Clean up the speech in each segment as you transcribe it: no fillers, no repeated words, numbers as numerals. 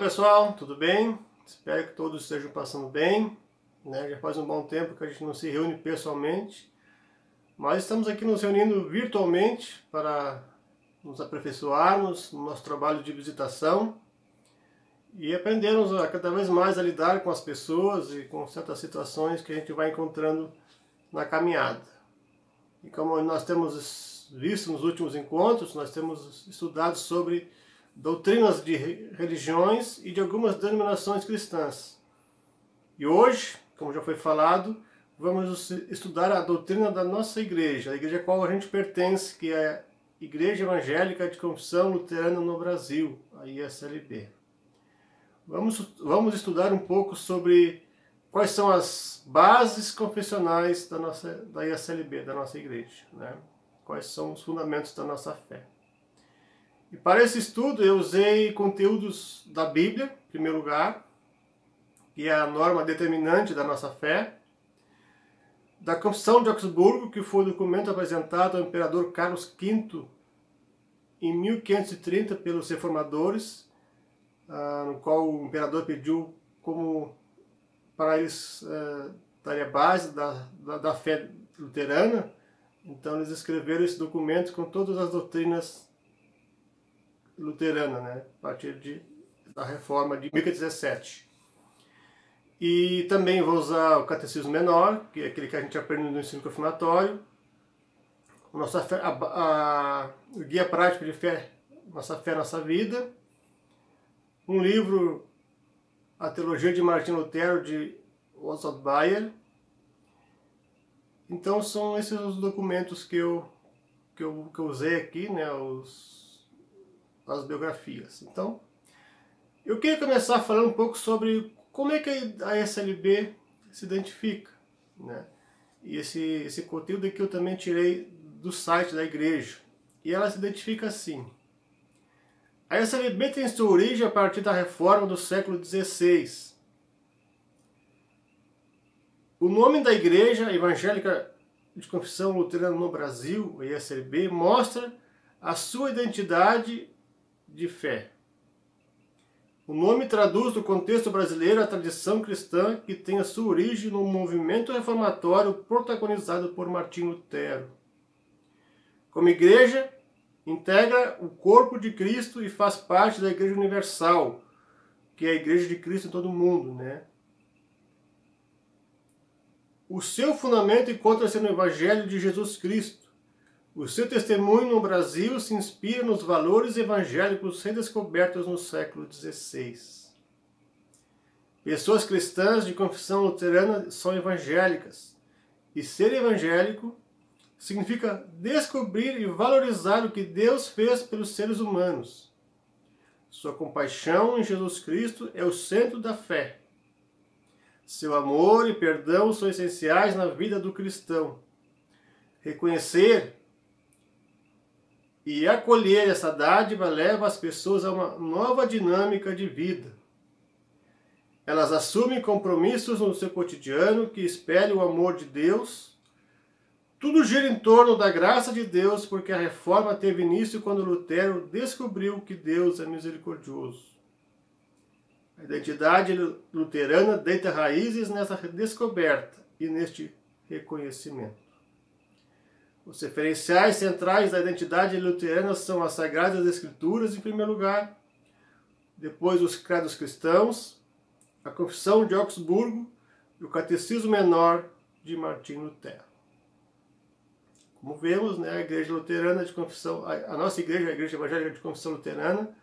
pessoal, tudo bem? Espero que todos estejam passando bem, né? Já faz um bom tempo que a gente não se reúne pessoalmente, mas estamos aqui nos reunindo virtualmente para nos aperfeiçoarmos no nosso trabalho de visitação e aprendermos cada vez mais a lidar com as pessoas e com certas situações que a gente vai encontrando na caminhada. E como nós temos visto nos últimos encontros, nós temos estudado sobre doutrinas de religiões e de algumas denominações cristãs. E hoje, como já foi falado, vamos estudar a doutrina da nossa igreja, a igreja a qual a gente pertence, que é a Igreja Evangélica de Confissão Luterana no Brasil, a ISLB. Vamos estudar um pouco sobre quais são as bases confessionais da ISLB, da nossa igreja, né? Quais são os fundamentos da nossa fé. E para esse estudo eu usei conteúdos da Bíblia, em primeiro lugar, que é a norma determinante da nossa fé, da Confissão de Augsburgo, que foi o documento apresentado ao imperador Carlos V em 1530 pelos reformadores, no qual o imperador pediu para eles darem a base da fé luterana. Então eles escreveram esse documento com todas as doutrinas luterana, né, a partir da reforma de 1517. E também vou usar o Catecismo Menor, que é aquele que a gente aprende no ensino confirmatório, o Guia Prático de Fé, Nossa Fé, Nossa Vida, um livro, A Teologia de Martinho Lutero, de Oswald Bayer. Então são esses os documentos que eu usei aqui, né, as biografias. Então, eu queria começar falando um pouco sobre como é que a ISLB se identifica, né? E esse conteúdo aqui eu também tirei do site da igreja. E ela se identifica assim. A ISLB tem sua origem a partir da reforma do século XVI. O nome da Igreja Evangélica de Confissão Luterana no Brasil, a ISLB, mostra a sua identidade de fé. O nome traduz do contexto brasileiro a tradição cristã que tem a sua origem no movimento reformatório protagonizado por Martinho Lutero. Como igreja, integra o corpo de Cristo e faz parte da Igreja Universal, que é a Igreja de Cristo em todo o mundo, né? O seu fundamento encontra-se no Evangelho de Jesus Cristo. O seu testemunho no Brasil se inspira nos valores evangélicos redescobertos no século XVI. Pessoas cristãs de confissão luterana são evangélicas, e ser evangélico significa descobrir e valorizar o que Deus fez pelos seres humanos. Sua compaixão em Jesus Cristo é o centro da fé. Seu amor e perdão são essenciais na vida do cristão. Reconhecer e acolher essa dádiva leva as pessoas a uma nova dinâmica de vida. Elas assumem compromissos no seu cotidiano que espelham o amor de Deus. Tudo gira em torno da graça de Deus, porque a reforma teve início quando Lutero descobriu que Deus é misericordioso. A identidade luterana deita raízes nessa descoberta e neste reconhecimento. Os referenciais centrais da identidade luterana são as Sagradas Escrituras, em primeiro lugar, depois os credos cristãos, a Confissão de Augsburgo e o Catecismo Menor de Martinho Lutero. Como vemos, né, a Igreja Luterana de Confissão, a nossa igreja, a Igreja Evangélica de Confissão Luterana,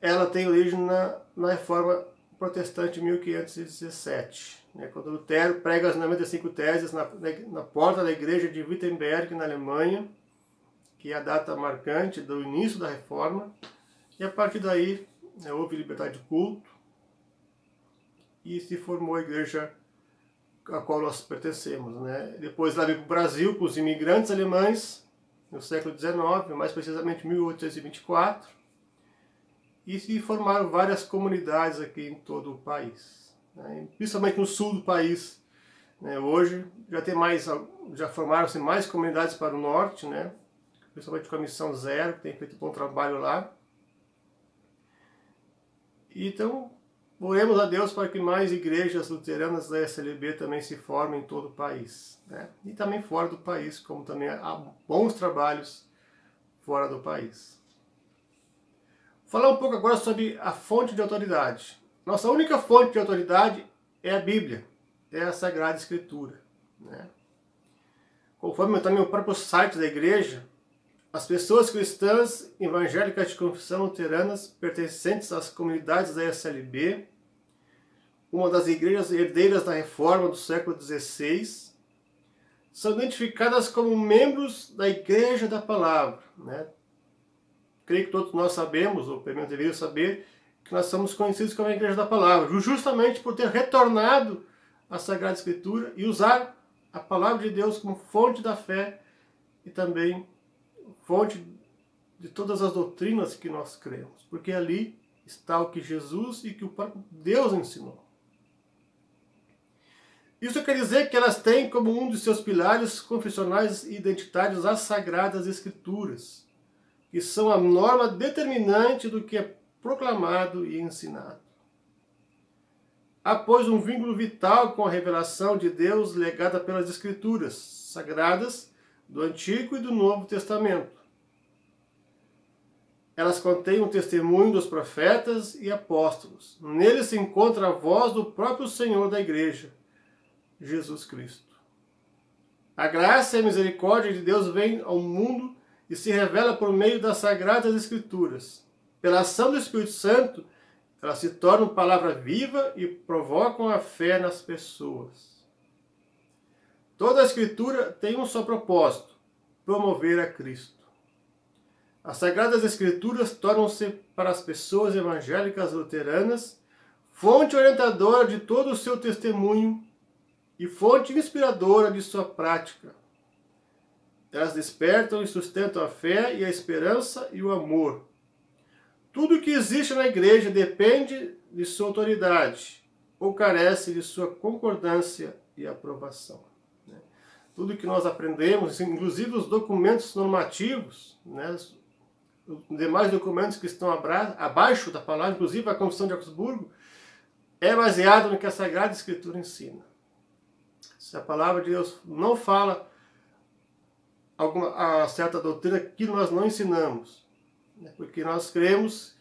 ela tem origem na Reforma Protestante de 1517. Quando Lutero prega as 95 teses na porta da igreja de Wittenberg, na Alemanha, que é a data marcante do início da reforma, e a partir daí houve liberdade de culto e se formou a igreja a qual nós pertencemos, né? Depois lá veio para o Brasil com os imigrantes alemães no século XIX, mais precisamente 1824, e se formaram várias comunidades aqui em todo o país, né? Principalmente no sul do país, né? Hoje já formaram-se mais comunidades para o norte, né? Principalmente com a Missão Zero, que tem feito um bom trabalho lá. Então, oremos a Deus para que mais igrejas luteranas da SLB também se formem em todo o país, né? E também fora do país, como também há bons trabalhos fora do país. Vou falar um pouco agora sobre a fonte de autoridade. Nossa única fonte de autoridade é a Bíblia, é a Sagrada Escritura, né? Conforme também o próprio site da igreja, as pessoas cristãs evangélicas de confissão luteranas pertencentes às comunidades da SLB, uma das igrejas herdeiras da Reforma do século XVI, são identificadas como membros da Igreja da Palavra, né? Creio que todos nós sabemos, ou pelo menos deveríamos saber, que nós somos conhecidos como a Igreja da Palavra, justamente por ter retornado à Sagrada Escritura e usar a Palavra de Deus como fonte da fé e também fonte de todas as doutrinas que nós cremos, porque ali está o que Jesus e que o próprio Deus ensinou. Isso quer dizer que elas têm como um de seus pilares confessionais e identitários as Sagradas Escrituras, que são a norma determinante do que é proclamado e ensinado. Há, pois, um vínculo vital com a revelação de Deus legada pelas Escrituras sagradas do Antigo e do Novo Testamento. Elas contêm o testemunho dos profetas e apóstolos. Neles se encontra a voz do próprio Senhor da Igreja, Jesus Cristo. A graça e a misericórdia de Deus vêm ao mundo e se revela por meio das Sagradas Escrituras. Pela ação do Espírito Santo, elas se tornam palavra viva e provocam a fé nas pessoas. Toda a Escritura tem um só propósito: promover a Cristo. As Sagradas Escrituras tornam-se para as pessoas evangélicas luteranas fonte orientadora de todo o seu testemunho e fonte inspiradora de sua prática. Elas despertam e sustentam a fé e a esperança e o amor. Tudo que existe na igreja depende de sua autoridade ou carece de sua concordância e aprovação. Tudo que nós aprendemos, inclusive os documentos normativos, né, os demais documentos que estão abaixo da palavra, inclusive a Confissão de Augsburgo, é baseado no que a Sagrada Escritura ensina. Se a palavra de Deus não fala a certa doutrina que nós não ensinamos, porque nós cremos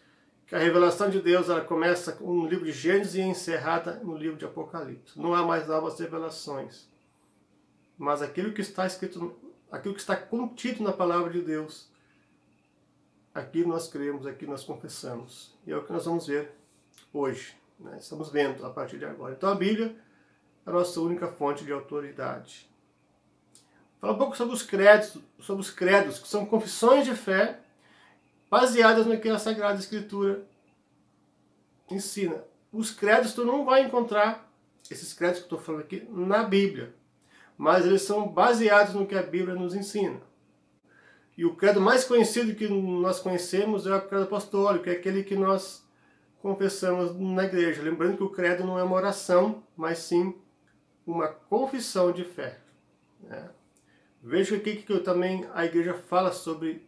que a revelação de Deus ela começa no livro de Gênesis e é encerrada no livro de Apocalipse. Não há mais novas revelações. Mas aquilo que está escrito, aquilo que está contido na palavra de Deus, aqui nós cremos, aqui nós confessamos. E é o que nós vamos ver hoje, né? Estamos vendo a partir de agora. Então a Bíblia é a nossa única fonte de autoridade. Fala um pouco sobre os credos, que são confissões de fé baseadas no que a Sagrada Escritura ensina. Os credos tu não vai encontrar, esses credos que eu estou falando aqui, na Bíblia. Mas eles são baseados no que a Bíblia nos ensina. E o credo mais conhecido que nós conhecemos é o credo apostólico, que é aquele que nós confessamos na igreja. Lembrando que o credo não é uma oração, mas sim uma confissão de fé, né? Veja aqui que também a igreja fala sobre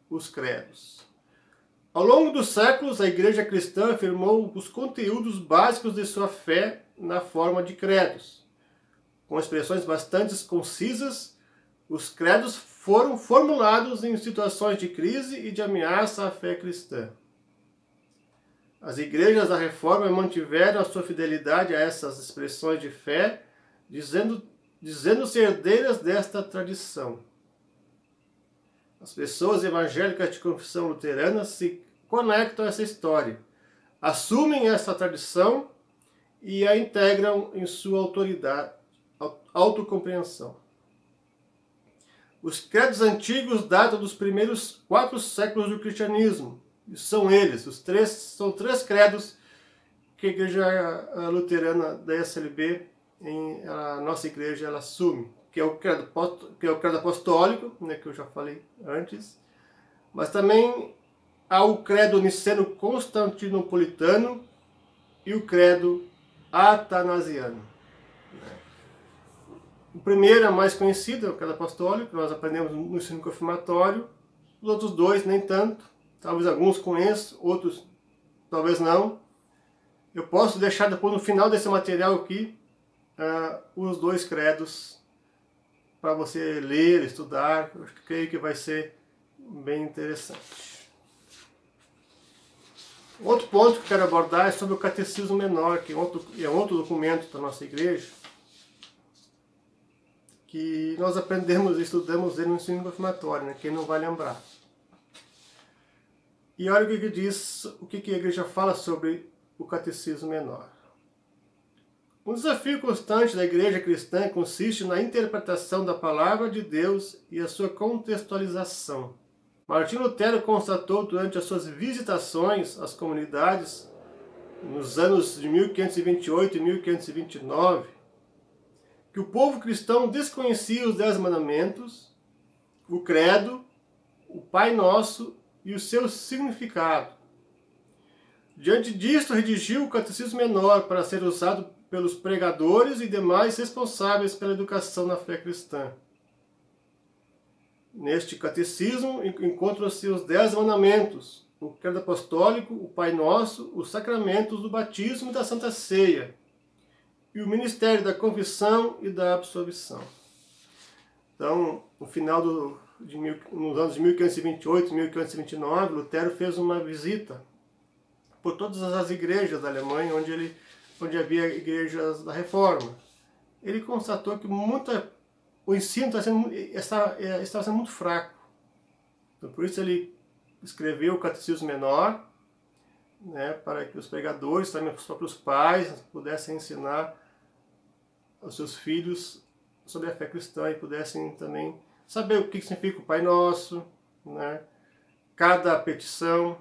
os credos. Ao longo dos séculos, a igreja cristã afirmou os conteúdos básicos de sua fé na forma de credos. Com expressões bastante concisas, os credos foram formulados em situações de crise e de ameaça à fé cristã. As igrejas da Reforma mantiveram a sua fidelidade a essas expressões de fé, dizendo-se herdeiras desta tradição. As pessoas evangélicas de confissão luterana se conectam a essa história, assumem essa tradição e a integram em sua autocompreensão. Os credos antigos datam dos primeiros 4 séculos do cristianismo. E são eles, são três credos que a igreja luterana da SLB, a nossa igreja, ela assume. Que é o credo apostólico, né, que eu já falei antes, mas também há o credo niceno-constantinopolitano e o credo atanasiano. O primeiro é mais conhecido, é o credo apostólico, que nós aprendemos no ensino confirmatório. Os outros 2 nem tanto, talvez alguns conheçam, outros talvez não. Eu posso deixar depois no final desse material aqui os dois credos para você ler, estudar. Eu creio que vai ser bem interessante. Outro ponto que eu quero abordar é sobre o Catecismo Menor, que é outro documento da nossa igreja, que nós aprendemos e estudamos ele no ensino confirmatório, né? Quem não vai lembrar. E olha o que diz, o que a igreja fala sobre o Catecismo Menor. Um desafio constante da igreja cristã consiste na interpretação da palavra de Deus e a sua contextualização. Martinho Lutero constatou durante as suas visitações às comunidades, nos anos de 1528 e 1529, que o povo cristão desconhecia os 10 mandamentos, o credo, o Pai Nosso e o seu significado. Diante disto, redigiu o Catecismo Menor para ser usado pelos pregadores e demais responsáveis pela educação na fé cristã. Neste catecismo encontram-se os 10 mandamentos, o credo apostólico, o Pai Nosso, os sacramentos do batismo e da Santa Ceia, e o ministério da confissão e da absolvição. Então, no final nos anos de 1528 e 1529, Lutero fez uma visita por todas as igrejas da Alemanha, onde havia igrejas da Reforma. Ele constatou que o ensino estava sendo muito fraco. Então, por isso ele escreveu o Catecismo Menor, né, para que os pregadores, também os próprios pais, pudessem ensinar aos seus filhos sobre a fé cristã e pudessem também saber o que significa o Pai Nosso, né, cada petição,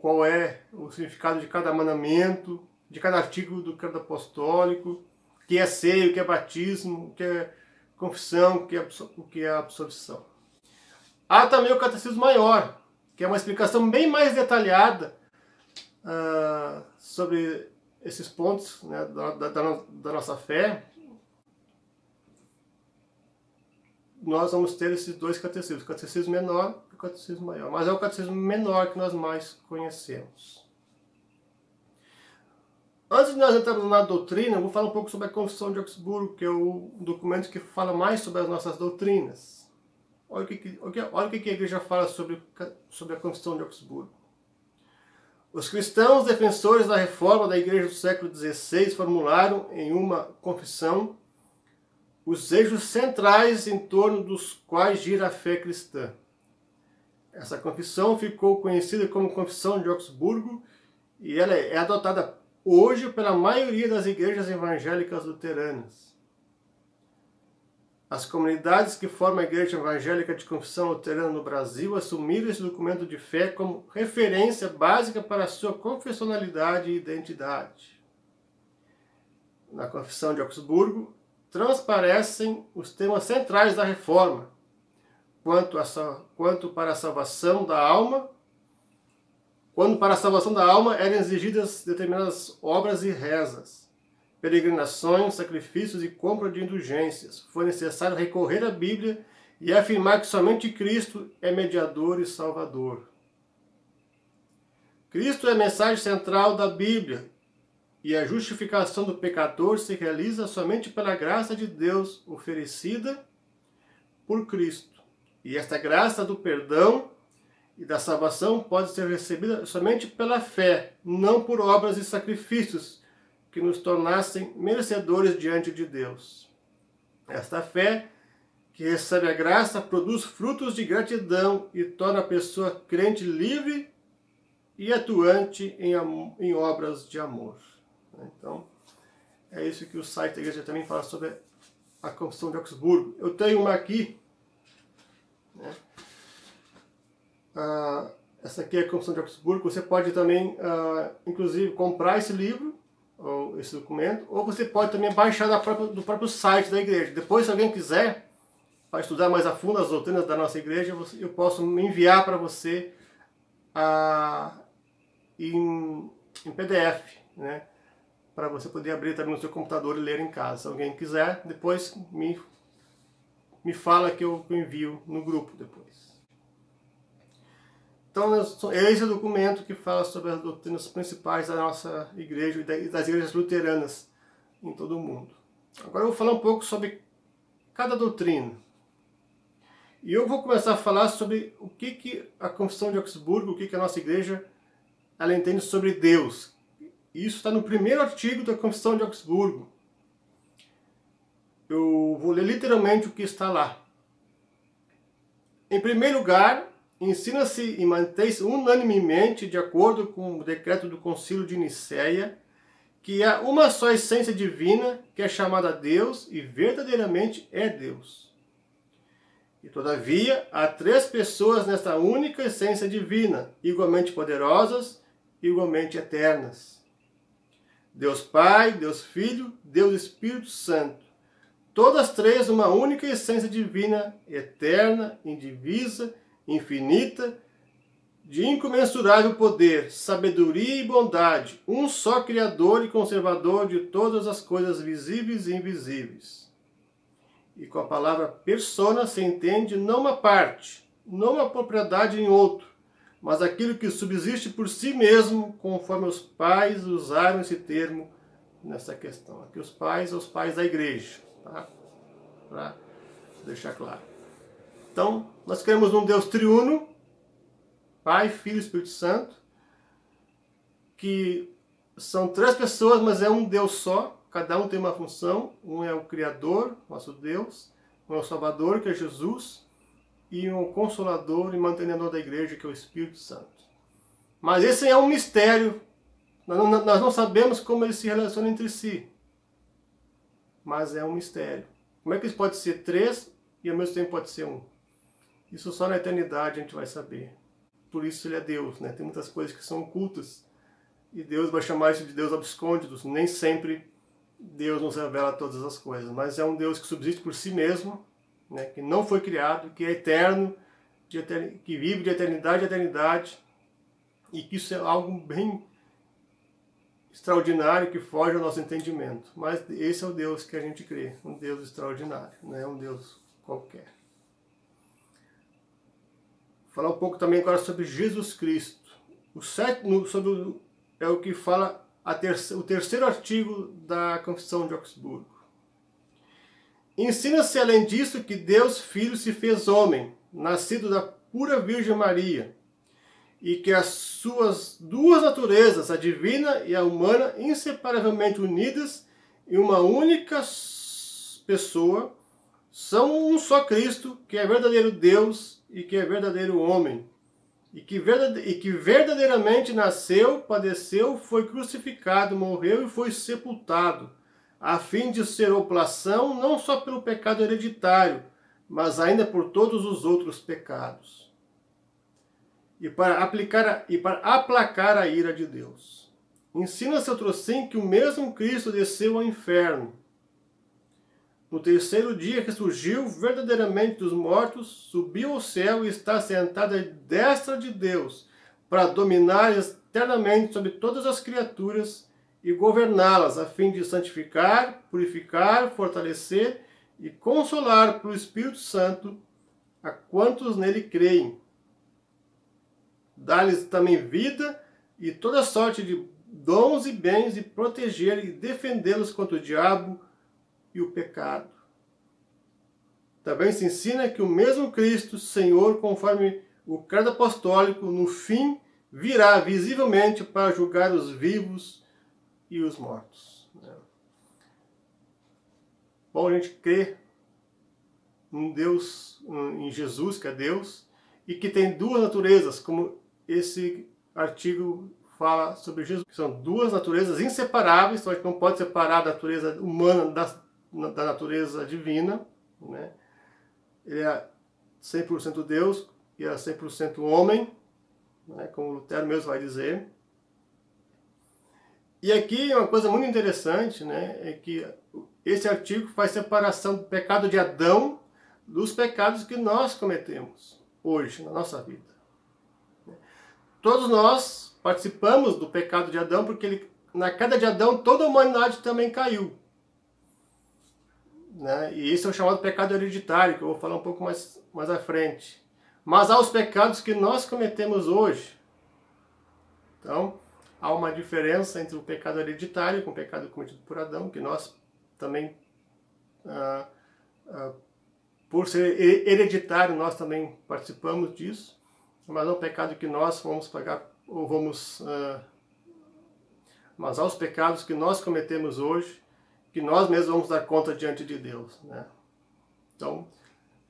qual é o significado de cada mandamento, de cada artigo do credo apostólico, o que é ceia, o que é batismo, o que é confissão, o que é absolvição. Há também o Catecismo Maior, que é uma explicação bem mais detalhada sobre esses pontos, né, da nossa fé. Nós vamos ter esses dois catecismos, o Catecismo Menor e o Catecismo Maior. Mas é o Catecismo Menor que nós mais conhecemos. Antes de nós entrarmos na doutrina, eu vou falar um pouco sobre a Confissão de Augsburgo, que é o documento que fala mais sobre as nossas doutrinas. Olha o que a igreja fala sobre a Confissão de Augsburgo. Os cristãos defensores da reforma da igreja do século XVI formularam em uma confissão os eixos centrais em torno dos quais gira a fé cristã. Essa confissão ficou conhecida como Confissão de Augsburgo e ela é adotada hoje pela maioria das igrejas evangélicas luteranas. As comunidades que formam a Igreja Evangélica de Confissão Luterana no Brasil assumiram esse documento de fé como referência básica para a sua confessionalidade e identidade. Na Confissão de Augsburgo, transparecem os temas centrais da reforma, quando para a salvação da alma eram exigidas determinadas obras e rezas, peregrinações, sacrifícios e compra de indulgências. Foi necessário recorrer à Bíblia e afirmar que somente Cristo é mediador e salvador. Cristo é a mensagem central da Bíblia, e a justificação do pecador se realiza somente pela graça de Deus oferecida por Cristo. E esta graça do perdão e da salvação pode ser recebida somente pela fé, não por obras e sacrifícios que nos tornassem merecedores diante de Deus. Esta fé que recebe a graça produz frutos de gratidão e torna a pessoa crente livre e atuante em obras de amor. Então, é isso que o site da igreja também fala sobre a Confissão de Augsburgo. Eu tenho uma aqui, né? Essa aqui é a Confissão de Augsburgo. Você pode também, inclusive, comprar esse livro, ou esse documento, ou você pode também baixar do próprio site da igreja. Depois, se alguém quiser, para estudar mais a fundo as doutrinas da nossa igreja, eu posso enviar para você em PDF, né? Para você poder abrir também no seu computador e ler em casa. Se alguém quiser, depois me fala que eu envio no grupo depois. Então, esse é o documento que fala sobre as doutrinas principais da nossa igreja e das igrejas luteranas em todo o mundo. Agora eu vou falar um pouco sobre cada doutrina. E eu vou começar a falar sobre o que a Confissão de Augsburgo, o que a nossa igreja, ela entende sobre Deus. Isso está no primeiro artigo da Confissão de Augsburgo. Eu vou ler literalmente o que está lá. Em primeiro lugar, ensina-se e mantém-se unanimemente, de acordo com o decreto do Concílio de Nicéia, que há uma só essência divina, que é chamada Deus e verdadeiramente é Deus. E todavia, há três pessoas nesta única essência divina, igualmente poderosas, igualmente eternas. Deus Pai, Deus Filho, Deus Espírito Santo. Todas três uma única essência divina, eterna, indivisa, infinita, de incomensurável poder, sabedoria e bondade, um só Criador e Conservador de todas as coisas visíveis e invisíveis. E com a palavra persona se entende não uma parte, não uma propriedade em outro, mas aquilo que subsiste por si mesmo, conforme os pais usaram esse termo nessa questão. Aqui os pais da igreja, tá? Para deixar claro. Então, nós cremos num Deus triuno, Pai, Filho e Espírito Santo, que são três pessoas, mas é um Deus só, cada um tem uma função. Um é o Criador, nosso Deus, um é o Salvador, que é Jesus, e um Consolador e mantenedor da igreja, que é o Espírito Santo. Mas esse é um mistério, nós não sabemos como eles se relacionam entre si, mas é um mistério. Como é que eles podem ser três e ao mesmo tempo pode ser um? Isso só na eternidade a gente vai saber. Por isso ele é Deus, né? Tem muitas coisas que são ocultas e Deus vai chamar isso de Deus abscôndidos. Nem sempre Deus nos revela todas as coisas, mas é um Deus que subsiste por si mesmo, né? Que não foi criado, que é eterno, que vive de eternidade a eternidade, e que isso é algo bem extraordinário que foge ao nosso entendimento. Mas esse é o Deus que a gente crê, um Deus extraordinário, não é um Deus qualquer. Vou falar um pouco também agora sobre Jesus Cristo. É o que fala o terceiro artigo da Confissão de Augsburgo. Ensina-se além disso que Deus Filho se fez homem, nascido da pura Virgem Maria, e que as suas duas naturezas, a divina e a humana, inseparavelmente unidas em uma única pessoa, são um só Cristo, que é verdadeiro Deus e que é verdadeiro homem, e que verdadeiramente nasceu, padeceu, foi crucificado, morreu e foi sepultado, a fim de ser oplação não só pelo pecado hereditário, mas ainda por todos os outros pecados, e para aplacar a ira de Deus. Ensina-se outrossim que o mesmo Cristo desceu ao inferno. No terceiro dia ressurgiu verdadeiramente dos mortos, subiu ao céu e está sentado à destra de Deus, para dominar eternamente sobre todas as criaturas e governá-las, a fim de santificar, purificar, fortalecer e consolar pelo Espírito Santo a quantos nele creem. Dá-lhes também vida e toda sorte de dons e bens, e proteger e defendê-los contra o diabo e o pecado. Também se ensina que o mesmo Cristo, Senhor, conforme o credo apostólico, no fim virá visivelmente para julgar os vivos e os mortos. Bom, a gente crê em Deus, em Jesus, que é Deus, e que tem duas naturezas, como esse artigo fala sobre Jesus, que são duas naturezas inseparáveis, então a gente não pode separar a natureza humana da natureza divina, né? Ele é 100% Deus e é 100% homem, né? Como Lutero mesmo vai dizer. E aqui uma coisa muito interessante, né? É que esse artigo faz separação do pecado de Adão dos pecados que nós cometemos hoje na nossa vida. Todos nós participamos do pecado de Adão, porque na queda de Adão toda a humanidade também caiu, né? E esse é o chamado pecado hereditário, que eu vou falar um pouco mais à frente. mas há os pecados que nós cometemos hoje. Então, há uma diferença entre o pecado hereditário com o pecado cometido por Adão, que nós também, por ser hereditário, nós também participamos disso, mas é um pecado que nós vamos pagar, ou vamos... mas há os pecados que nós cometemos hoje, que nós mesmos vamos dar conta diante de Deus, né? Então,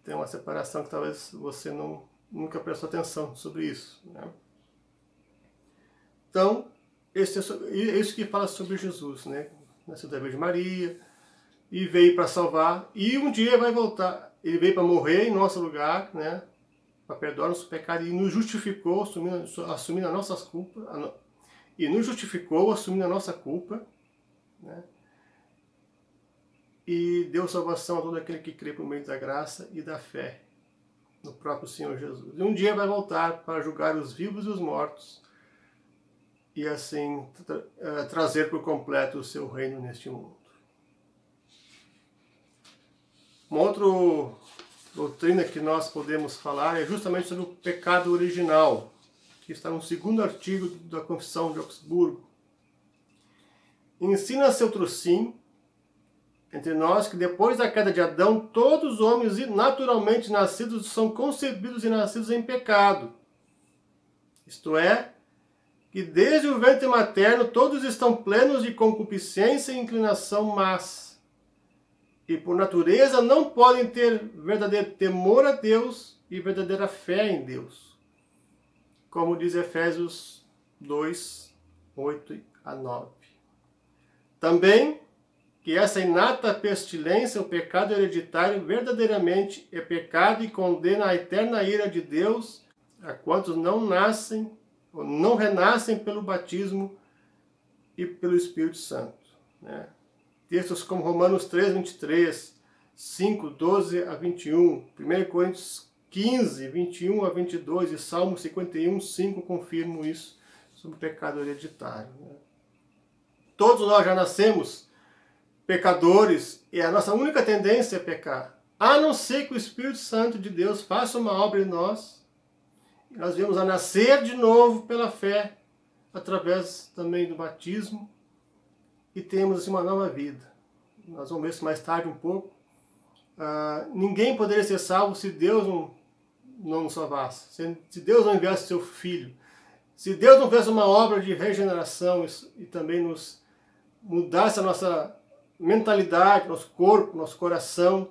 tem uma separação que talvez você nunca prestou atenção sobre isso, né? Então, é isso que fala sobre Jesus, né? Nasceu da Virgem Maria, e veio para salvar, e um dia vai voltar. Ele veio para morrer em nosso lugar, né? Para perdoar nosso pecado, e nos justificou, assumindo as nossas culpas, e nos justificou, assumindo a nossa culpa, né? E deu salvação a todo aquele que crê por meio da graça e da fé no próprio Senhor Jesus. E um dia vai voltar para julgar os vivos e os mortos, e assim trazer por completo o seu reino neste mundo. Uma outra doutrina que nós podemos falar é justamente sobre o pecado original, que está no 2º artigo da Confissão de Augsburgo. Ensina-se outro sim, entre nós, que depois da queda de Adão, todos os homens naturalmente nascidos são concebidos e nascidos em pecado. Isto é, que desde o ventre materno todos estão plenos de concupiscência e inclinação más, e por natureza não podem ter verdadeiro temor a Deus e verdadeira fé em Deus, como diz Efésios 2, 8 a 9. Também que essa inata pestilência, o pecado hereditário, verdadeiramente é pecado e condena a eterna ira de Deus a quantos não nascem ou não renascem pelo batismo e pelo Espírito Santo, né? Textos como Romanos 3, 23, 5, 12 a 21, 1 Coríntios 15, 21 a 22 e Salmo 51, 5 confirmam isso sobre o pecado hereditário, né? Todos nós já nascemos pecadores, e a nossa única tendência é pecar, a não ser que o Espírito Santo de Deus faça uma obra em nós, e nós viemos a nascer de novo pela fé, através também do batismo, e temos assim, uma nova vida. Nós vamos ver isso mais tarde um pouco. Ninguém poderia ser salvo se Deus não nos salvasse, se Deus não enviasse seu Filho, se Deus não fizesse uma obra de regeneração e também nos mudasse a nossa mentalidade, nosso corpo, nosso coração,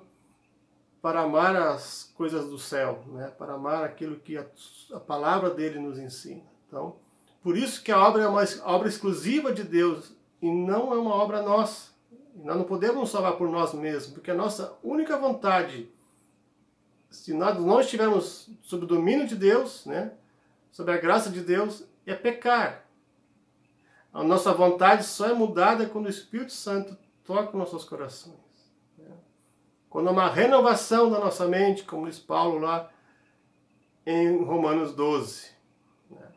para amar as coisas do céu, né? Para amar aquilo que a palavra dele nos ensina. Então, por isso que a obra é uma obra exclusiva de Deus e não é uma obra nossa. Nós não podemos nos salvar por nós mesmos, porque a nossa única vontade, se nós não estivermos sob o domínio de Deus, né? Sob a graça de Deus, é pecar. A nossa vontade só é mudada quando o Espírito Santo toca nossos corações, né? Quando há uma renovação da nossa mente, como diz Paulo lá em Romanos 12. Né?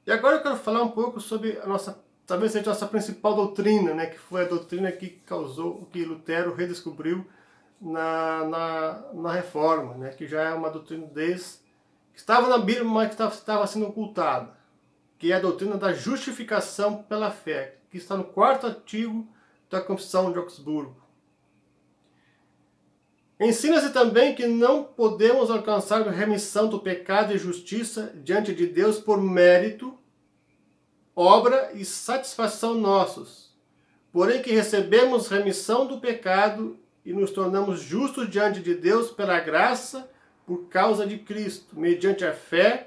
E agora eu quero falar um pouco sobre a nossa, talvez seja a nossa principal doutrina, né? Que foi a doutrina que causou, que Lutero redescobriu na Reforma, né? Que já é uma doutrina que estava na Bíblia, mas que estava sendo ocultada, que é a doutrina da justificação pela fé, que está no 4º artigo da Confissão de Augsburgo. Ensina-se também que não podemos alcançar a remissão do pecado e justiça diante de Deus por mérito, obra e satisfação nossos, porém que recebemos remissão do pecado e nos tornamos justos diante de Deus pela graça por causa de Cristo, mediante a fé,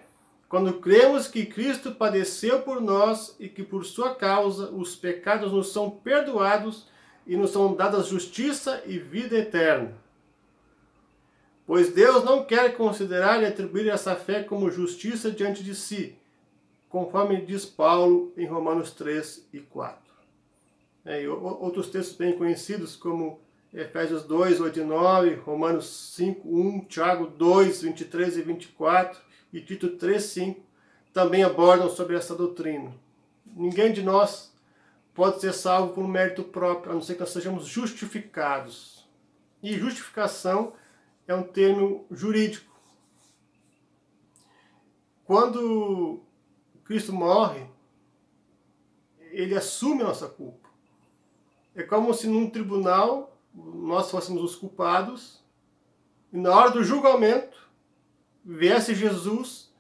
quando cremos que Cristo padeceu por nós e que por sua causa os pecados nos são perdoados e nos são dadas justiça e vida eterna. Pois Deus não quer considerar e atribuir essa fé como justiça diante de si, conforme diz Paulo em Romanos 3 e 4. E outros textos bem conhecidos como Efésios 2, 8 e 9, Romanos 5, 1, Tiago 2, 23 e 24, e Tito 3,5 também abordam sobre essa doutrina. Ninguém de nós pode ser salvo por mérito próprio, a não ser que nós sejamos justificados. E justificação é um termo jurídico. Quando Cristo morre, ele assume a nossa culpa. É como se num tribunal nós fôssemos os culpados e na hora do julgamento viesse Jesus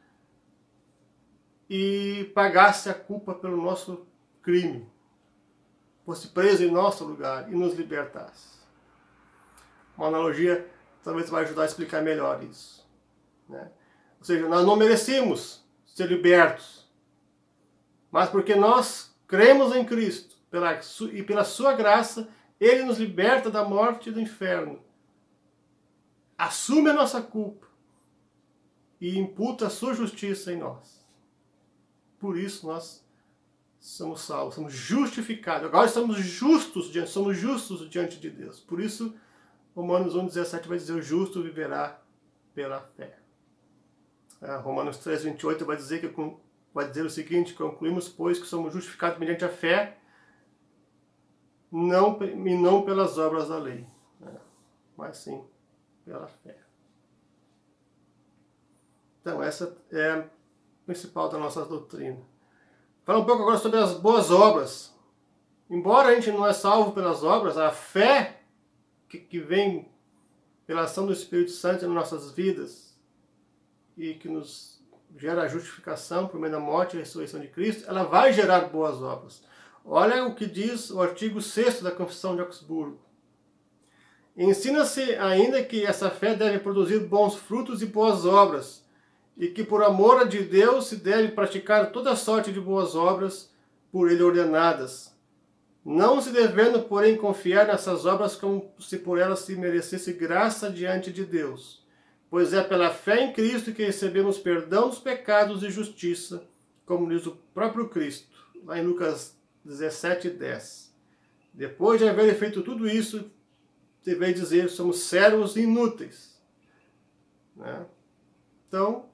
e pagasse a culpa pelo nosso crime, fosse preso em nosso lugar e nos libertasse. Uma analogia talvez vai ajudar a explicar melhor isso, né? Ou seja, nós não merecemos ser libertos, mas porque nós cremos em Cristo e pela sua graça, Ele nos liberta da morte e do inferno, assume a nossa culpa e imputa a sua justiça em nós. Por isso nós somos salvos, somos justificados. Agora somos justos diante de Deus. Por isso, Romanos 1,17 vai dizer: o justo viverá pela fé. Romanos 3,28 vai dizer o seguinte: concluímos, pois, que somos justificados mediante a fé, e não pelas obras da lei, mas sim pela fé. Então, essa é a principal da nossa doutrina. Fala um pouco agora sobre as boas obras. Embora a gente não é salvo pelas obras, a fé que vem pela ação do Espírito Santo nas nossas vidas e que nos gera a justificação por meio da morte e ressurreição de Cristo, ela vai gerar boas obras. Olha o que diz o artigo 6º da Confissão de Augsburgo. Ensina-se ainda que essa fé deve produzir bons frutos e boas obras, e que por amor de Deus se deve praticar toda sorte de boas obras por ele ordenadas, não se devendo, porém, confiar nessas obras como se por elas se merecesse graça diante de Deus, pois é pela fé em Cristo que recebemos perdão dos pecados e justiça, como diz o próprio Cristo, lá em Lucas 17:10. Depois de haver feito tudo isso, deveis dizer: somos servos inúteis, né? Então,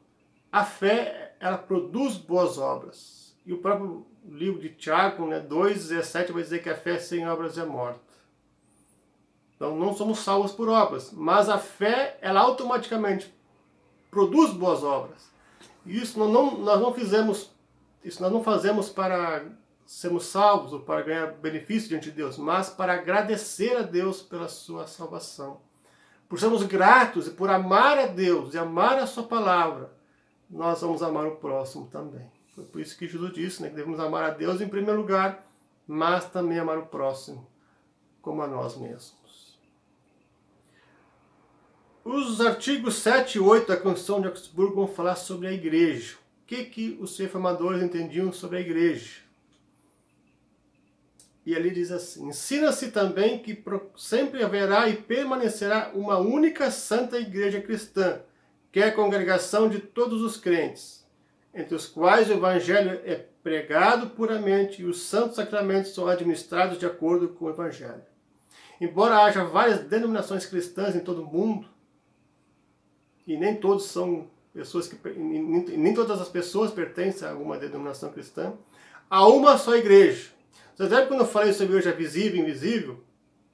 a fé, ela produz boas obras. E o próprio livro de Tiago, 2,17, vai dizer que a fé sem obras é morta. Então, não somos salvos por obras, mas a fé, ela automaticamente produz boas obras. E isso nós não fazemos para sermos salvos ou para ganhar benefício diante de Deus, mas para agradecer a Deus pela sua salvação. Por sermos gratos e por amar a Deus e amar a sua palavra, nós vamos amar o próximo também. Foi por isso que Jesus disse, que devemos amar a Deus em primeiro lugar, mas também amar o próximo como a nós mesmos. Os artigos 7 e 8 da Confissão de Augsburgo vão falar sobre a igreja. O que os reformadores entendiam sobre a igreja? E ali diz assim: ensina-se também que sempre haverá e permanecerá uma única santa igreja cristã, que é a congregação de todos os crentes, entre os quais o evangelho é pregado puramente e os santos sacramentos são administrados de acordo com o evangelho. Embora haja várias denominações cristãs em todo o mundo, e nem todos são pessoas nem todas as pessoas pertencem a alguma denominação cristã, há uma só igreja. Você sabe quando eu falei sobre igreja visível e invisível?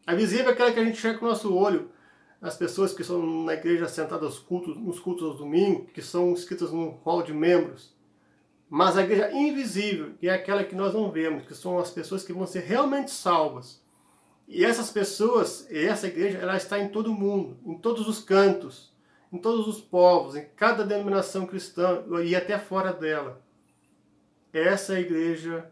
A visível é aquela que a gente enxerga com o nosso olho, as pessoas que estão na igreja sentadas nos cultos aos domingos, que são inscritas no hall de membros. Mas a igreja invisível, que é aquela que nós não vemos, que são as pessoas que vão ser realmente salvas. E essas pessoas, e essa igreja, ela está em todo o mundo, em todos os cantos, em todos os povos, em cada denominação cristã e até fora dela. Essa é a igreja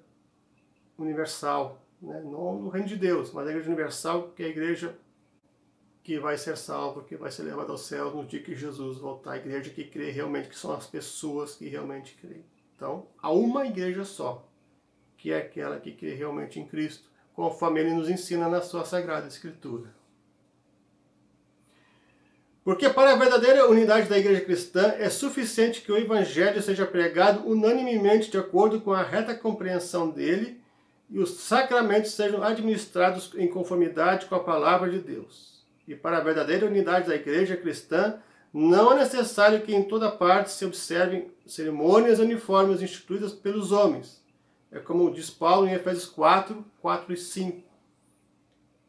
universal, né? Não no reino de Deus, mas a igreja universal, que é a igreja que vai ser salva, que vai ser levada aos céus no dia que Jesus voltar. A igreja que crê realmente, que são as pessoas que realmente creem. Então, há uma igreja só, que é aquela que crê realmente em Cristo, conforme ele nos ensina na sua Sagrada Escritura. Porque para a verdadeira unidade da igreja cristã é suficiente que o evangelho seja pregado unanimemente de acordo com a reta compreensão dele e os sacramentos sejam administrados em conformidade com a palavra de Deus. E para a verdadeira unidade da igreja cristã, não é necessário que em toda parte se observem cerimônias uniformes instituídas pelos homens. É como diz Paulo em Efésios 4, 4 e 5.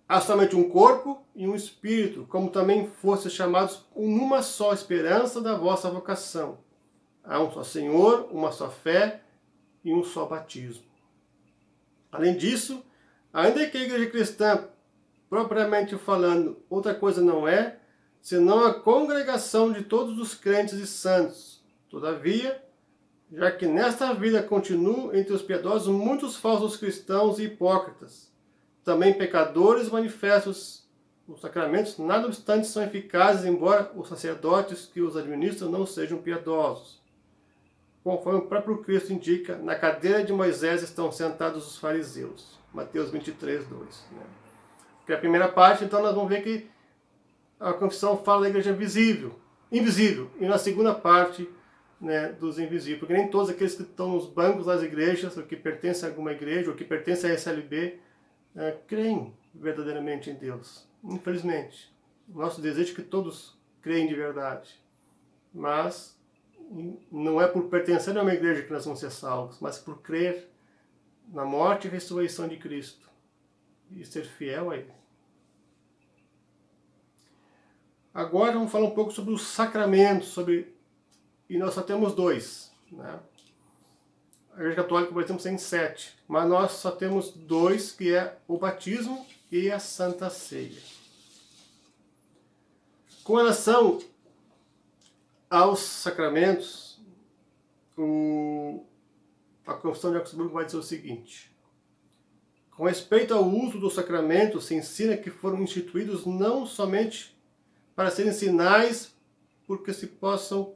há somente um corpo e um espírito, como também fostes chamados numa só esperança da vossa vocação. Há um só Senhor, uma só fé e um só batismo. Além disso, ainda que a igreja cristã, propriamente falando, outra coisa não é, senão a congregação de todos os crentes e santos. Todavia, já que nesta vida continuam entre os piedosos muitos falsos cristãos e hipócritas, também pecadores manifestos nos sacramentos, nada obstante são eficazes, embora os sacerdotes que os administram não sejam piedosos. Conforme o próprio Cristo indica, na cadeira de Moisés estão sentados os fariseus. Mateus 23, 2. Que é a primeira parte, então nós vamos ver que a confissão fala da igreja visível, invisível, e na segunda parte, né, dos invisíveis, porque nem todos aqueles que estão nos bancos das igrejas, ou que pertencem a alguma igreja, ou que pertencem à SLB, creem verdadeiramente em Deus. Infelizmente. Nosso desejo é que todos creem de verdade. Mas não é por pertencer a uma igreja que nós vamos ser salvos, mas por crer na morte e ressurreição de Cristo e ser fiel a Ele. Agora vamos falar um pouco sobre os sacramentos, e nós só temos 2. Né? A Igreja Católica, por exemplo, tem 7, mas nós só temos 2, que é o batismo e a Santa Ceia. Com relação aos sacramentos, a Confissão de Augsburgo vai dizer o seguinte: com respeito ao uso dos sacramentos, se ensina que foram instituídos não somente para serem sinais, porque se possam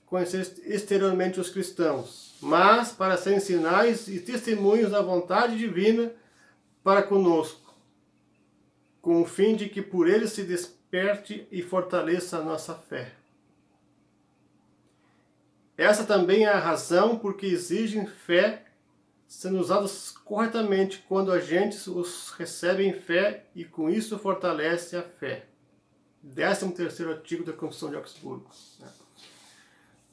conhecer exteriormente os cristãos, mas para serem sinais e testemunhos da vontade divina para conosco, com o fim de que por eles se desperte e fortaleça a nossa fé. Essa também é a razão por que exigem fé sendo usados corretamente quando a gente os recebe em fé e com isso fortalece a fé. 13º artigo da Confissão de Augsburgo.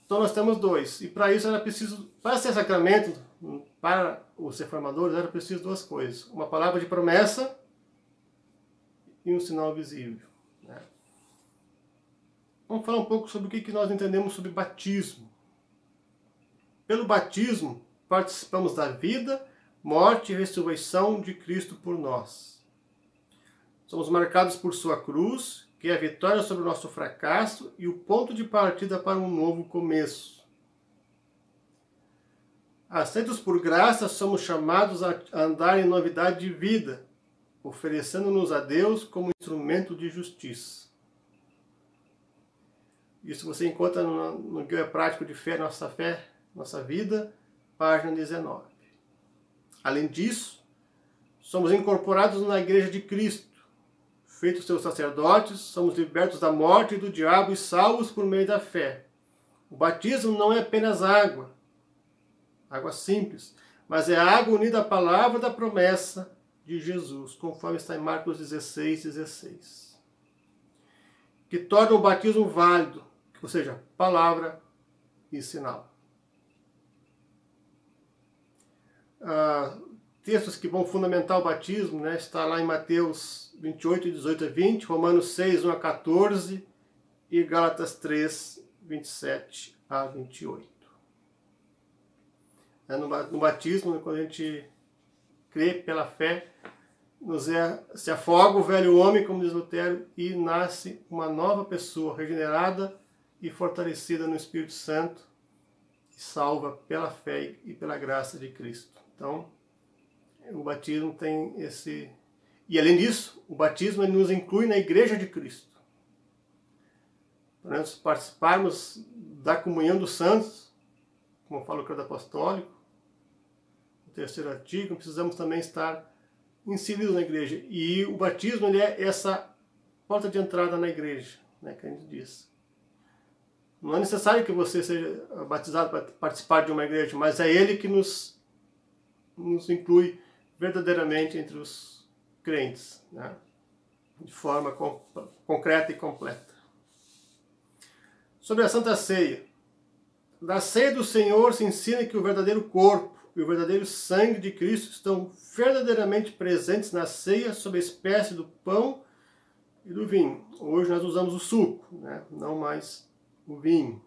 Então nós temos 2. E para isso era preciso, para ser sacramento, para os reformadores, era preciso 2 coisas. Uma palavra de promessa e um sinal visível. Vamos falar um pouco sobre o que nós entendemos sobre batismo. Pelo batismo, participamos da vida, morte e ressurreição de Cristo por nós. Somos marcados por sua cruz, que é a vitória sobre o nosso fracasso e o ponto de partida para um novo começo. Aceitos por graça, somos chamados a andar em novidade de vida, oferecendo-nos a Deus como instrumento de justiça. Isso você encontra no Guia Prático de Fé, Nossa Vida, página 19. Além disso, somos incorporados na Igreja de Cristo. Feitos seus sacerdotes, somos libertos da morte e do diabo e salvos por meio da fé. O batismo não é apenas água simples, mas é água unida à palavra da promessa de Jesus, conforme está em Marcos 16, 16. Que torna o batismo válido, ou seja, palavra e sinal. Textos que vão fundamentar o batismo, né, está lá em Mateus 28, 18 a 20, Romanos 6, 1 a 14 e Gálatas 3, 27 a 28. No batismo, quando a gente crê pela fé, se afoga o velho homem, como diz Lutero, e nasce uma nova pessoa, regenerada e fortalecida no Espírito Santo, e salva pela fé e pela graça de Cristo. Então, o batismo tem esse... E além disso, o batismo nos inclui na Igreja de Cristo. Para nós participarmos da comunhão dos santos, como fala o Credo Apostólico, no 3º artigo, precisamos também estar inseridos na Igreja. E o batismo ele é essa porta de entrada na Igreja, né, que a gente diz. Não é necessário que você seja batizado para participar de uma igreja, mas é ele que nos inclui verdadeiramente entre os crentes, né? De forma concreta e completa. Sobre a Santa Ceia. Da ceia do Senhor se ensina que o verdadeiro corpo, e o verdadeiro sangue de Cristo estão verdadeiramente presentes na ceia sob a espécie do pão e do vinho. Hoje nós usamos o suco, né? Não mais o vinho.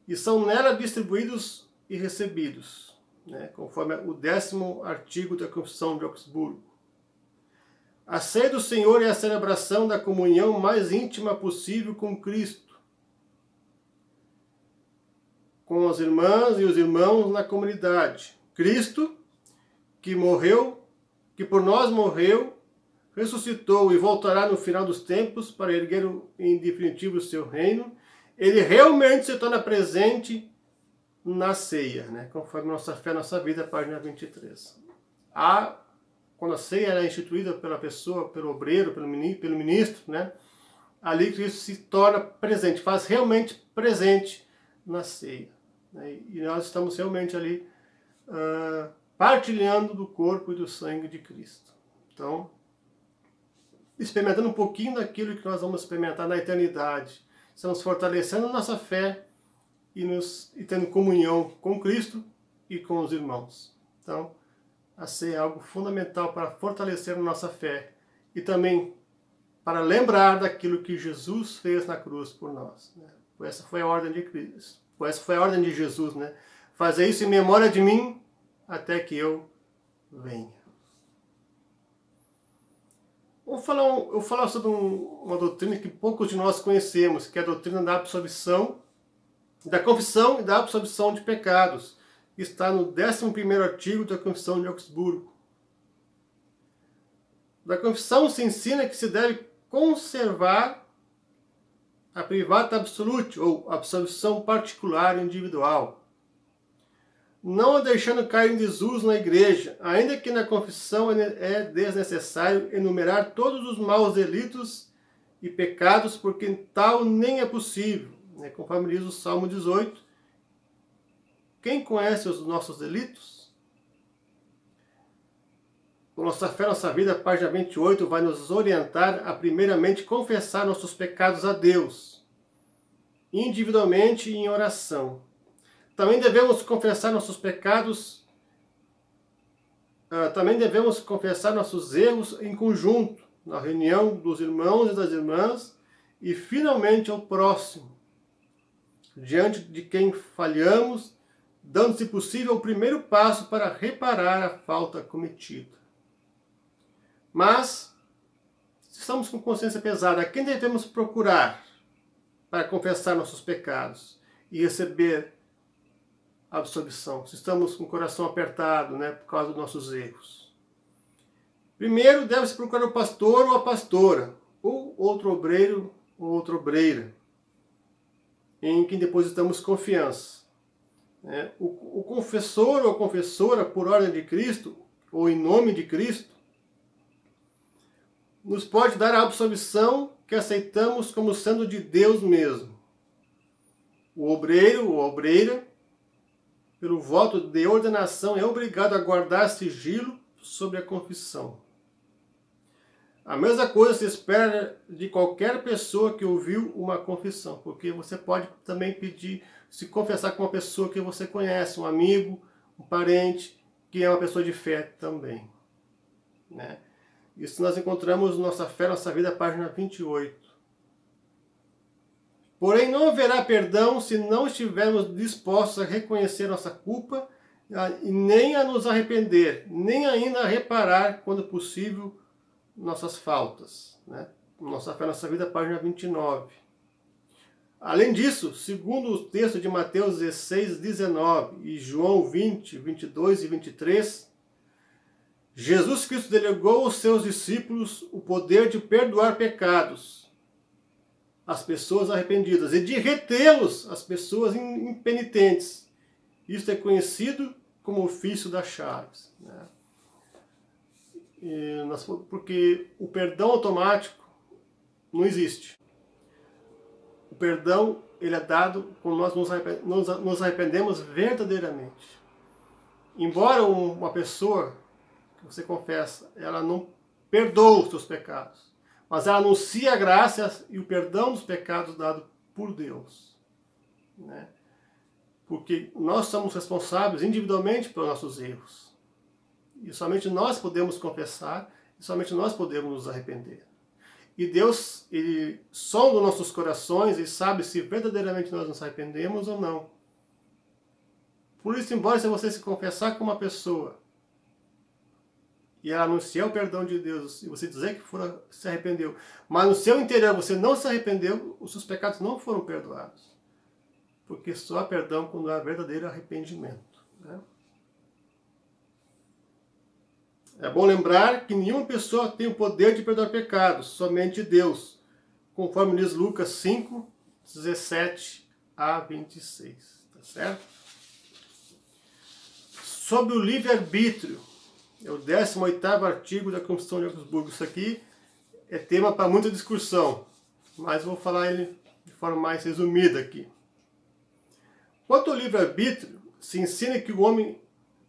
E são nela distribuídos e recebidos, né? Conforme o 10º artigo da Confissão de Augsburgo. A ceia do Senhor é a celebração da comunhão mais íntima possível com Cristo, com as irmãs e os irmãos na comunidade. Cristo, que morreu, que por nós morreu, ressuscitou e voltará no final dos tempos para erguer em definitivo o seu reino, ele realmente se torna presente na ceia, né? Conforme Nossa Fé, Nossa Vida, página 23. Quando a ceia era instituída pela pessoa, pelo obreiro, pelo ministro, né? Ali Cristo se torna presente, faz realmente presente na ceia. Né? E nós estamos realmente ali partilhando do corpo e do sangue de Cristo. Então, experimentando um pouquinho daquilo que nós vamos experimentar na eternidade. Estamos fortalecendo nossa fé e tendo comunhão com Cristo e com os irmãos. Então, a ceia é algo fundamental para fortalecer a nossa fé e também para lembrar daquilo que Jesus fez na cruz por nós. Né? Essa foi a ordem de Cristo. Essa foi a ordem de Jesus, né? Fazer isso em memória de mim até que eu venha. Vou falar sobre uma doutrina que poucos de nós conhecemos, que é a doutrina da absolvição, da confissão e da absolvição de pecados. Está no 11º artigo da Confissão de Augsburgo. Da confissão se ensina que se deve conservar a privata absolute, ou absolvição particular individual, não a deixando cair em desuso na igreja, ainda que na confissão é desnecessário enumerar todos os maus delitos e pecados, porque tal nem é possível, né? Conforme diz o Salmo 18, quem conhece os nossos delitos? O Nossa Fé, Nossa Vida, página 28, vai nos orientar a primeiramente confessar nossos pecados a Deus, individualmente e em oração. Também devemos confessar nossos pecados, também devemos confessar nossos erros em conjunto, na reunião dos irmãos e das irmãs, e finalmente ao próximo, diante de quem falhamos, dando, se possível, o primeiro passo para reparar a falta cometida. Mas, se estamos com consciência pesada, a quem devemos procurar para confessar nossos pecados e receber a absolvição? Se estamos com o coração apertado, né, por causa dos nossos erros. Primeiro, deve-se procurar o pastor ou a pastora, ou outro obreiro ou outra obreira, em quem depositamos confiança. O confessor ou confessora, por ordem de Cristo, ou em nome de Cristo, nos pode dar a absolvição que aceitamos como sendo de Deus mesmo. O obreiro ou obreira, pelo voto de ordenação, é obrigado a guardar sigilo sobre a confissão. A mesma coisa se espera de qualquer pessoa que ouviu uma confissão, porque você pode também pedir, se confessar com uma pessoa que você conhece, um amigo, um parente, que é uma pessoa de fé também. Né? Isso nós encontramos Nossa Fé, Nossa Vida, página 28. Porém, não haverá perdão se não estivermos dispostos a reconhecer nossa culpa e nem a nos arrepender, nem ainda a reparar, quando possível, nossas faltas. Né? Nossa Fé, Nossa Vida, página 29. Além disso, segundo o texto de Mateus 16, 19 e João 20, 22 e 23, Jesus Cristo delegou aos seus discípulos o poder de perdoar pecados às pessoas arrependidas e de retê-los às pessoas impenitentes. Isso é conhecido como ofício das chaves. Né? Porque o perdão automático não existe. O perdão ele é dado quando nós nos arrependemos verdadeiramente. Embora uma pessoa que você confessa, ela não perdoa os seus pecados, mas ela anuncia a graça e o perdão dos pecados dado por Deus. Né? porque nós somos responsáveis individualmente pelos nossos erros. E somente nós podemos confessar, e somente nós podemos nos arrepender. E Deus, Ele sonda nossos corações e sabe se verdadeiramente nós nos arrependemos ou não. Por isso, embora se você se confessar com uma pessoa e ela anunciar o perdão de Deus, e você dizer que se arrependeu, mas no seu interior você não se arrependeu, os seus pecados não foram perdoados. Porque só há perdão quando há verdadeiro arrependimento, né? É bom lembrar que nenhuma pessoa tem o poder de perdoar pecados, somente Deus, conforme diz Lucas 5, 17 a 26, tá certo? Sobre o livre-arbítrio, é o 18º artigo da Constituição de Augsburgo. Isso aqui é tema para muita discussão, mas vou falar ele de forma mais resumida aqui. Quanto ao livre-arbítrio, se ensina que o homem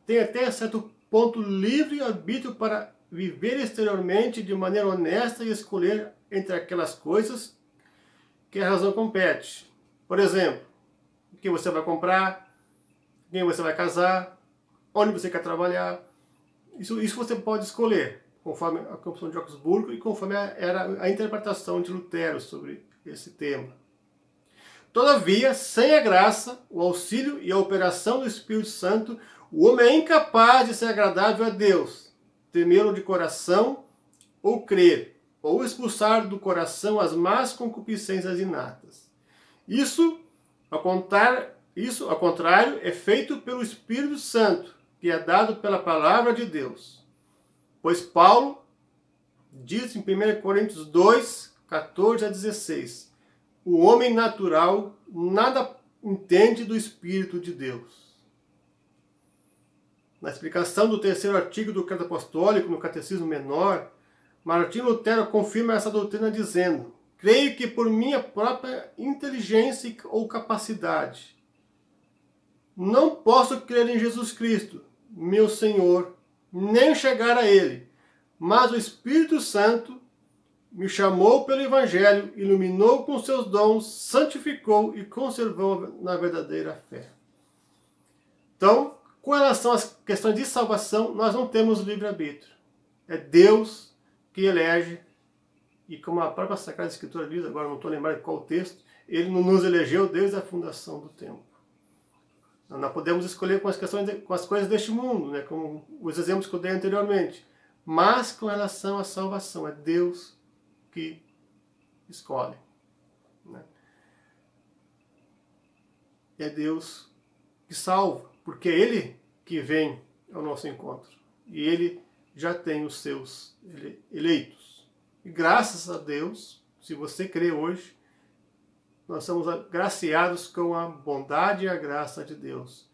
tem até certo ponto livre-arbítrio para viver exteriormente de maneira honesta e escolher entre aquelas coisas que a razão compete. Por exemplo, o que você vai comprar, quem você vai casar, onde você quer trabalhar. Isso você pode escolher, conforme a Constituição de Augsburgo e conforme era a interpretação de Lutero sobre esse tema. Todavia, sem a graça, o auxílio e a operação do Espírito Santo, o homem é incapaz de ser agradável a Deus, temê-lo de coração, ou crer, ou expulsar do coração as más concupiscências inatas. Isso, ao contrário, é feito pelo Espírito Santo, que é dado pela palavra de Deus. Pois Paulo diz em 1 Coríntios 2, 14 a 16, o homem natural nada entende do Espírito de Deus. Na explicação do 3º artigo do Credo Apostólico no Catecismo Menor, Martinho Lutero confirma essa doutrina dizendo: creio que por minha própria inteligência ou capacidade não posso crer em Jesus Cristo, meu Senhor, nem chegar a Ele, mas o Espírito Santo me chamou pelo Evangelho, iluminou com seus dons, santificou e conservou na verdadeira fé. Então, com relação às questões de salvação, nós não temos livre-arbítrio. É Deus que elege, e como a própria Sagrada Escritura diz, agora não estou lembrando qual texto, Ele nos elegeu desde a fundação do tempo. Nós não podemos escolher com as coisas deste mundo, né, como os exemplos que eu dei anteriormente. Mas com relação à salvação, é Deus que escolhe, né? É Deus que salva, porque é Ele que vem ao nosso encontro. E Ele já tem os seus eleitos. E graças a Deus, se você crê hoje, nós somos agraciados com a bondade e a graça de Deus,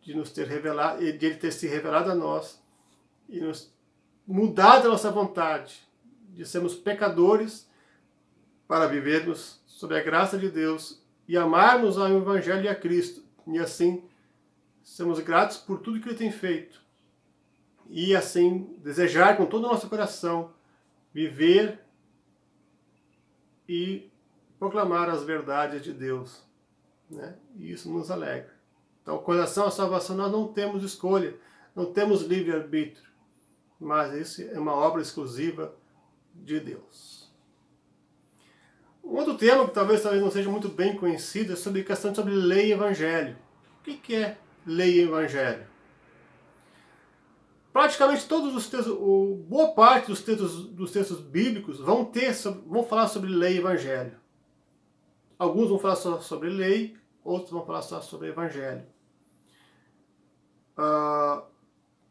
de nos ter revelado, de Ele ter se revelado a nós e nos mudado a nossa vontade, de sermos pecadores para vivermos sob a graça de Deus e amarmos ao Evangelho e a Cristo, e assim sermos gratos por tudo que Ele tem feito, e assim desejar com todo o nosso coração viver e proclamar as verdades de Deus, né? E isso nos alegra. Então, com relação à salvação, nós não temos escolha, não temos livre-arbítrio, mas isso é uma obra exclusiva de Deus. Um outro tema que talvez não seja muito bem conhecido é sobre a questão sobre lei e evangelho. O que é lei e evangelho? Praticamente todos os textos, boa parte dos textos bíblicos vão falar sobre lei e evangelho. Alguns vão falar só sobre lei, outros vão falar só sobre evangelho.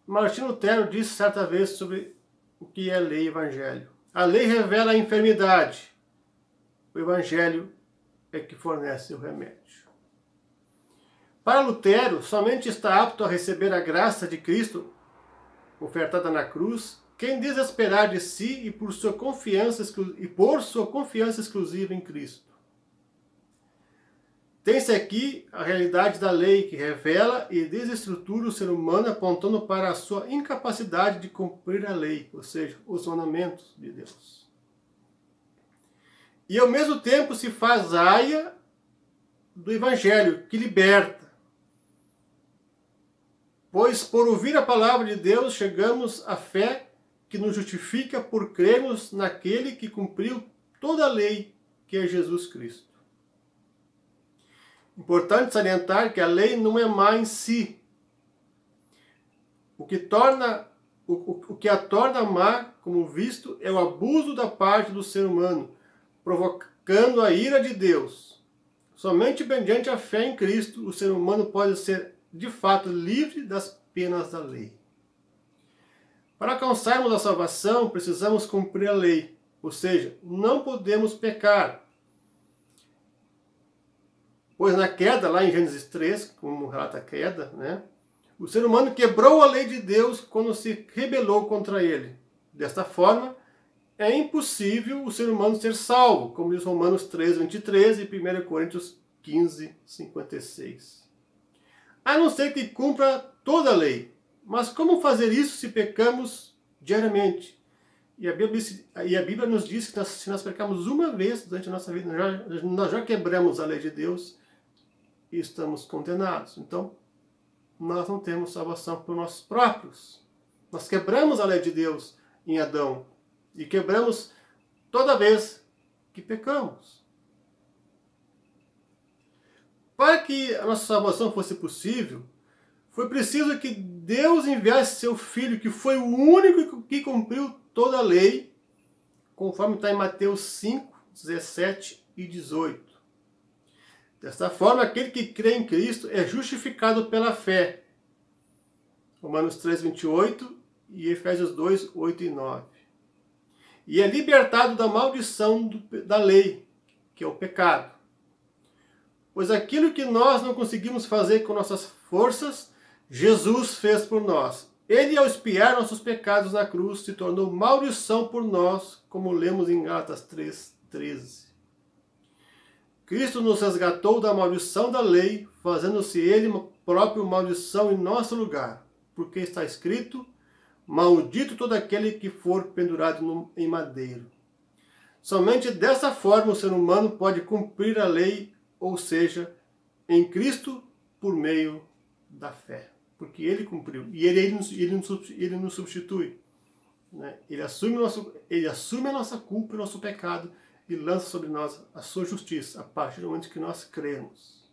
Martinho Lutero disse certa vez sobre o que é lei e evangelho. A lei revela a enfermidade, o evangelho é que fornece o remédio. Para Lutero, somente está apto a receber a graça de Cristo ofertada na cruz quem desesperar de si e por sua confiança exclusiva em Cristo. Tem-se aqui a realidade da lei que revela e desestrutura o ser humano, apontando para a sua incapacidade de cumprir a lei, ou seja, os mandamentos de Deus. E ao mesmo tempo se faz aia do Evangelho, que liberta, Pois por ouvir a palavra de Deus chegamos à fé que nos justifica por crermos naquele que cumpriu toda a lei, que é Jesus Cristo. Importante salientar que a lei não é má em si. O que a torna má, como visto, é o abuso da parte do ser humano, provocando a ira de Deus. Somente mediante a fé em Cristo, o ser humano pode ser, de fato, livre das penas da lei. Para alcançarmos a salvação, precisamos cumprir a lei, ou seja, não podemos pecar. Pois na queda, lá em Gênesis 3, como relata a queda, o ser humano quebrou a lei de Deus quando se rebelou contra ele. Desta forma, é impossível o ser humano ser salvo, como diz Romanos 3, 23 e 1 Coríntios 15, 56. A não ser que cumpra toda a lei. Mas como fazer isso se pecamos diariamente? E a Bíblia nos diz que se nós pecarmos uma vez durante a nossa vida, nós já quebramos a lei de Deus e estamos condenados. Então, nós não temos salvação por nós próprios. Nós quebramos a lei de Deus em Adão e quebramos toda vez que pecamos. Para que a nossa salvação fosse possível, foi preciso que Deus enviasse seu Filho, que foi o único que cumpriu toda a lei, conforme está em Mateus 5, 17 e 18. Desta forma, aquele que crê em Cristo é justificado pela fé. Romanos 3, 28 e Efésios 2, 8 e 9. E é libertado da maldição da lei, que é o pecado. Pois aquilo que nós não conseguimos fazer com nossas forças, Jesus fez por nós. Ele, ao expiar nossos pecados na cruz, se tornou maldição por nós, como lemos em Gálatas 3, 13. Cristo nos resgatou da maldição da lei, fazendo-se Ele próprio maldição em nosso lugar, porque está escrito: maldito todo aquele que for pendurado em madeiro. Somente dessa forma o ser humano pode cumprir a lei, ou seja, em Cristo por meio da fé. Porque Ele cumpriu. E Ele nos substitui. Ele assume a nossa culpa e o nosso pecado e lança sobre nós a sua justiça, a partir do momento que nós cremos.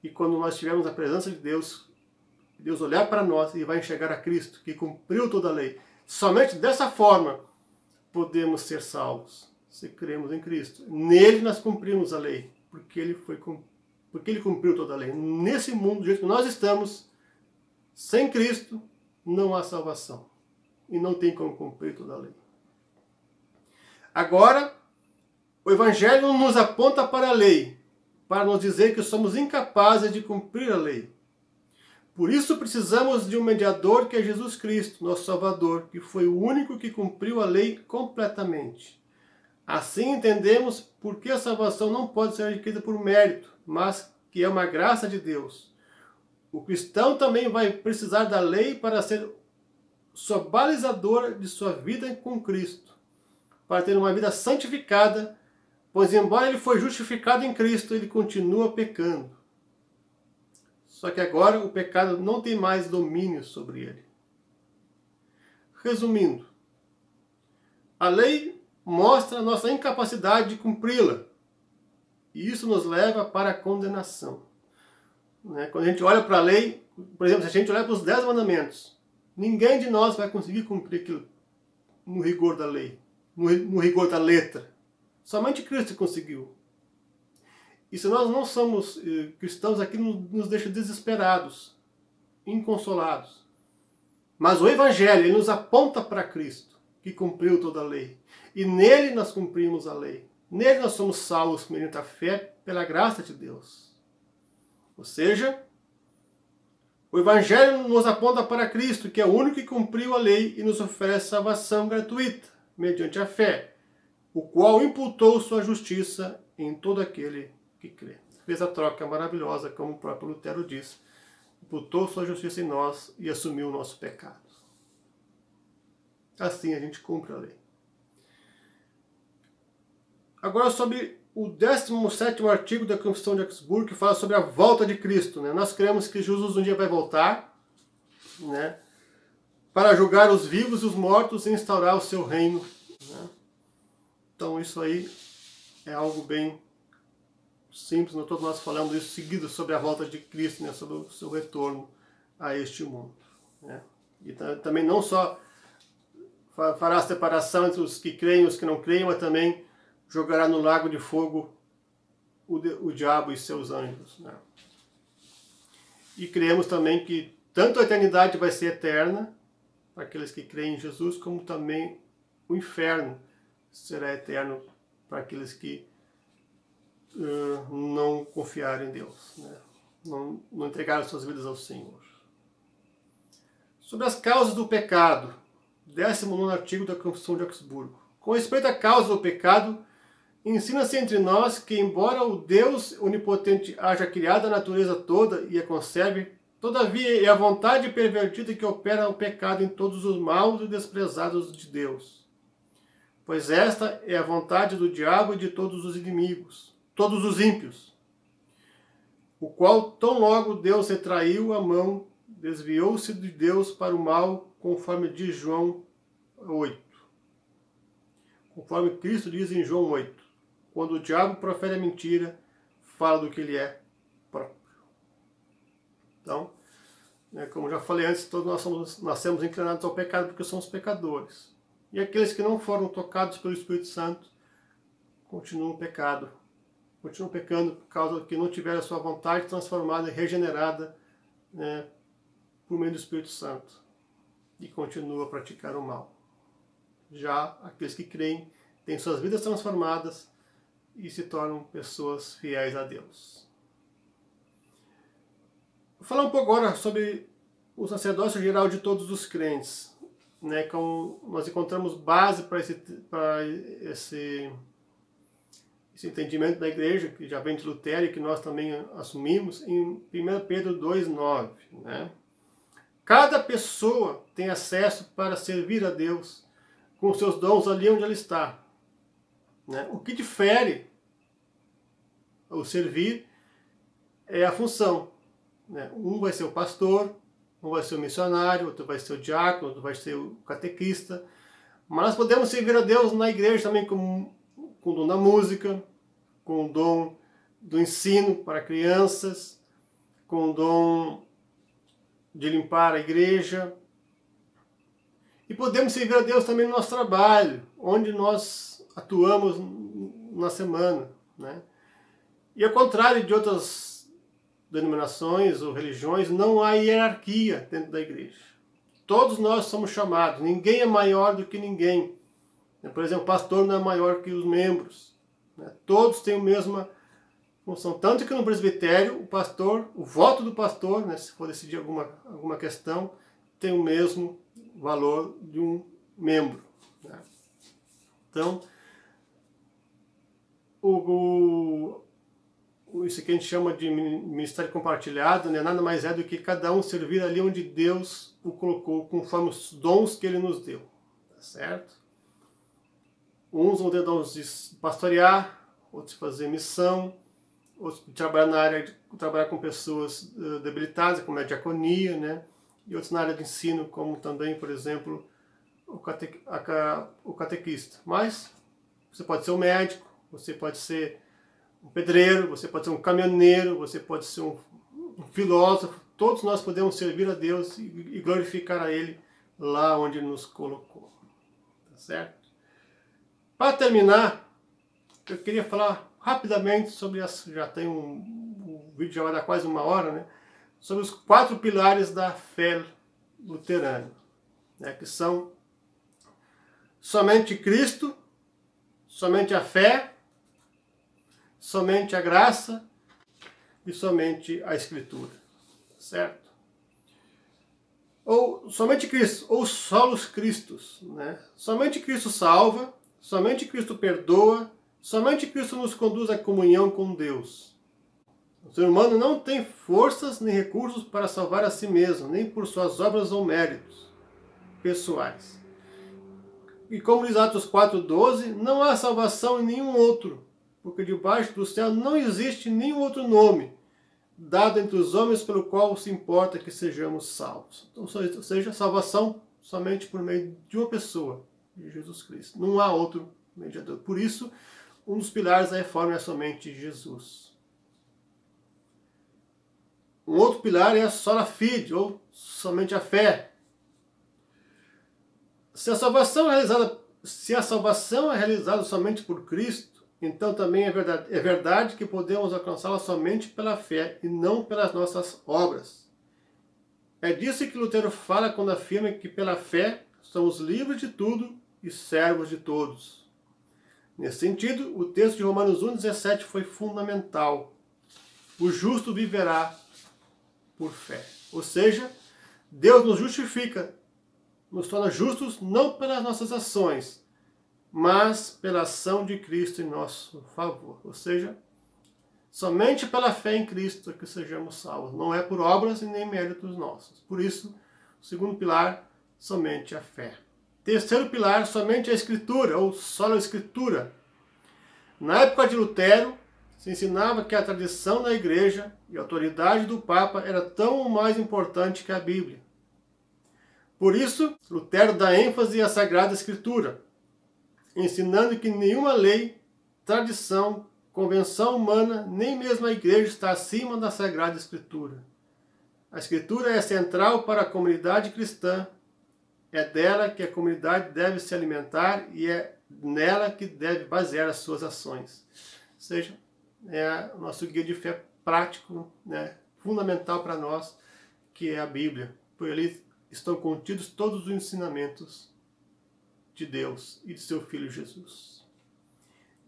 E quando nós tivermos a presença de Deus, Deus olhar para nós e vai enxergar a Cristo, que cumpriu toda a lei. Somente dessa forma podemos ser salvos, se cremos em Cristo. Nele nós cumprimos a lei, porque Ele cumpriu toda a lei. Nesse mundo, do jeito que nós estamos, sem Cristo, não há salvação. E não tem como cumprir toda a lei. Agora, o Evangelho nos aponta para a lei, para nos dizer que somos incapazes de cumprir a lei. Por isso precisamos de um mediador, que é Jesus Cristo, nosso Salvador, que foi o único que cumpriu a lei completamente. Assim entendemos por que a salvação não pode ser adquirida por mérito, mas que é uma graça de Deus. O cristão também vai precisar da lei para ser sua balizadora de sua vida com Cristo, para ter uma vida santificada, pois embora ele foi justificado em Cristo, ele continua pecando. Só que agora o pecado não tem mais domínio sobre ele. Resumindo, a lei mostra a nossa incapacidade de cumpri-la, e isso nos leva para a condenação. Quando a gente olha para a lei, por exemplo, se a gente olhar para os 10 mandamentos, ninguém de nós vai conseguir cumprir aquilo no rigor da lei, no rigor da letra. Somente Cristo conseguiu. E se nós não somos cristãos, aquilo nos deixa desesperados, inconsolados. Mas o Evangelho, ele nos aponta para Cristo, que cumpriu toda a lei. E nele nós cumprimos a lei. Nele nós somos salvos mediante a fé, pela graça de Deus. Ou seja, o Evangelho nos aponta para Cristo, que é o único que cumpriu a lei e nos oferece salvação gratuita, mediante a fé, o qual imputou sua justiça em todo aquele que crê. Fez a troca maravilhosa, como o próprio Lutero diz. Imputou sua justiça em nós e assumiu o nosso pecado. Assim a gente cumpre a lei. Agora sobre o 17º artigo da Confissão de Augsburgo, que fala sobre a volta de Cristo. Nós cremos que Jesus um dia vai voltar, né, para julgar os vivos e os mortos e instaurar o seu reino, né? Então isso aí é algo bem simples, não todos nós falamos isso seguido sobre a volta de Cristo, né, sobre o seu retorno a este mundo, né? E também não só fará a separação entre os que creem e os que não creem, mas também jogará no lago de fogo o diabo e seus anjos, né? E cremos também que tanto a eternidade vai ser eterna para aqueles que creem em Jesus, como também o inferno será eterno para aqueles que não confiarem em Deus, né? Não entregaram suas vidas ao Senhor. Sobre as causas do pecado, 19º artigo da Confissão de Augsburgo. Com respeito à causa do pecado, ensina-se entre nós que, embora o Deus onipotente haja criado a natureza toda e a conserve, todavia é a vontade pervertida que opera o pecado em todos os maus e desprezados de Deus. Pois esta é a vontade do diabo e de todos os inimigos, todos os ímpios, o qual tão logo Deus retraiu a mão, desviou-se de Deus para o mal, conforme diz João 8. Conforme Cristo diz em João 8. Quando o diabo profere a mentira, fala do que ele é próprio. Então, como já falei antes, todos nós nascemos inclinados ao pecado porque somos pecadores. E aqueles que não foram tocados pelo Espírito Santo continuam pecando por causa que não tiveram a sua vontade transformada e regenerada, né, por meio do Espírito Santo, e continuam a praticar o mal. Já aqueles que creem têm suas vidas transformadas e se tornam pessoas fiéis a Deus. Vou falar um pouco agora sobre o sacerdócio geral de todos os crentes, né? Como nós encontramos base para esse entendimento da igreja, que já vem de Lutero e que nós também assumimos, em 1 Pedro 2,9. Né? Cada pessoa tem acesso para servir a Deus com os seus dons ali onde ela está. Né? O que difere o servir é a função. Né? Um vai ser o pastor, um vai ser o missionário, outro vai ser o diácono, outro vai ser o catequista. Mas nós podemos servir a Deus na igreja também com o dom da música, com o dom do ensino para crianças, com o dom de limpar a igreja. E podemos servir a Deus também no nosso trabalho, onde nós atuamos na semana. Né? E ao contrário de outras denominações ou religiões, não há hierarquia dentro da igreja. Todos nós somos chamados, ninguém é maior do que ninguém. Por exemplo, o pastor não é maior que os membros. Todos têm a mesma função. Tanto que no presbitério, o voto do pastor, se for decidir alguma questão, tem o mesmo valor de um membro. Então, isso que a gente chama de ministério compartilhado, nada mais é do que cada um servir ali onde Deus o colocou, conforme os dons que Ele nos deu. Tá certo? Uns vão ter dons de pastorear, outros de fazer missão, outros de trabalhar na área de trabalhar com pessoas debilitadas, como a diaconia, né? E outros na área de ensino, como também, por exemplo, o catequista. Mas você pode ser um médico, você pode ser um pedreiro, você pode ser um caminhoneiro, você pode ser um filósofo. Todos nós podemos servir a Deus e glorificar a Ele lá onde Ele nos colocou. Tá certo? Para terminar, eu queria falar rapidamente sobre já tem o vídeo já vai dar quase 1 hora, né? Sobre os 4 pilares da fé luterana, né? Que são somente Cristo, somente a fé, somente a graça e somente a Escritura, certo? Ou somente Cristo, ou solos Christus, né? Somente Cristo salva, somente Cristo perdoa, somente Cristo nos conduz à comunhão com Deus. O ser humano não tem forças nem recursos para salvar a si mesmo, nem por suas obras ou méritos pessoais. E como diz Atos 4,12, não há salvação em nenhum outro, porque debaixo do céu não existe nenhum outro nome dado entre os homens pelo qual se importa que sejamos salvos. Então, ou seja, salvação somente por meio de uma pessoa, de Jesus Cristo. Não há outro mediador. Por isso, um dos pilares da reforma é somente Jesus. Um outro pilar é a sola fide, ou somente a fé. Se a salvação é realizada somente por Cristo, então também é verdade que podemos alcançá-la somente pela fé e não pelas nossas obras. É disso que Lutero fala quando afirma que pela fé somos livres de tudo e servos de todos. Nesse sentido, o texto de Romanos 1,17 foi fundamental. O justo viverá por fé. Ou seja, Deus nos justifica, nos torna justos não pelas nossas ações, mas pela ação de Cristo em nosso favor. Ou seja, somente pela fé em Cristo é que sejamos salvos. Não é por obras e nem méritos nossos. Por isso, o segundo pilar, somente a fé. Terceiro pilar, somente a Escritura, ou sola Escritura. Na época de Lutero, se ensinava que a tradição da Igreja e a autoridade do Papa era tão mais importante que a Bíblia. Por isso, Lutero dá ênfase à Sagrada Escritura, ensinando que nenhuma lei, tradição, convenção humana, nem mesmo a Igreja está acima da Sagrada Escritura. A Escritura é central para a comunidade cristã. É dela que a comunidade deve se alimentar e é nela que deve basear as suas ações. Ou seja, é o nosso guia de fé prático, né, fundamental para nós, que é a Bíblia. Por ali estão contidos todos os ensinamentos de Deus e de seu Filho Jesus.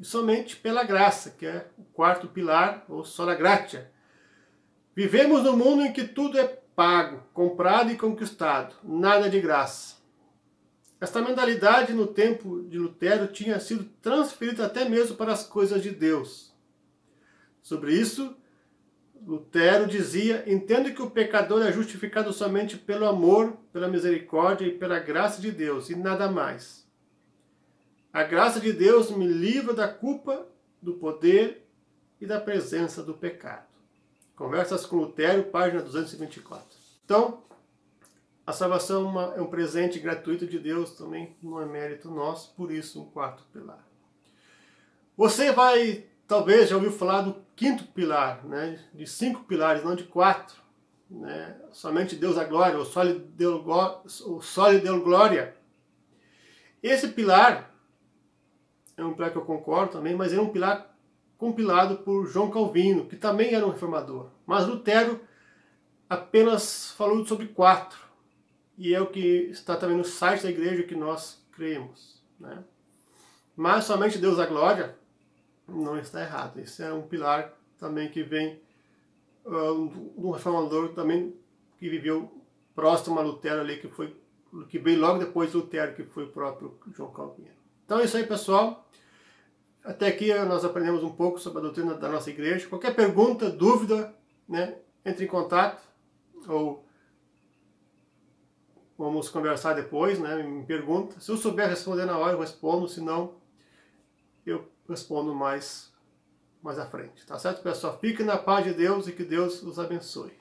E somente pela graça, que é o quarto pilar, ou sola gratia. Vivemos num mundo em que tudo é pago, comprado e conquistado, nada de graça. Esta mentalidade no tempo de Lutero tinha sido transferida até mesmo para as coisas de Deus. Sobre isso, Lutero dizia: entendo que o pecador é justificado somente pelo amor, pela misericórdia e pela graça de Deus, e nada mais. A graça de Deus me livra da culpa, do poder e da presença do pecado. Conversas com Lutero, página 224. Então, a salvação é um presente gratuito de Deus, também não é mérito nosso, por isso um quarto pilar. Você vai, talvez, já ouviu falar do quinto pilar, né? De 5 pilares, não de 4. Né? Somente Deus a glória, o soli Deo Glória. Esse pilar é um pilar que eu concordo também, mas é um pilar compilado por João Calvino, que também era um reformador. Mas Lutero apenas falou sobre 4. E é o que está também no site da igreja que nós cremos. Né? Mas somente Deus a glória não está errado. Esse é um pilar também que vem de um reformador também que viveu próximo a Lutero ali, que veio logo depois de Lutero, que foi o próprio João Calvino. Então é isso aí, pessoal. Até aqui nós aprendemos um pouco sobre a doutrina da nossa igreja. Qualquer pergunta, dúvida, né, entre em contato ou vamos conversar depois, né? Me pergunta. Se eu souber responder na hora, eu respondo. Se não, eu respondo mais à frente. Tá certo, pessoal? Fiquem na paz de Deus e que Deus os abençoe.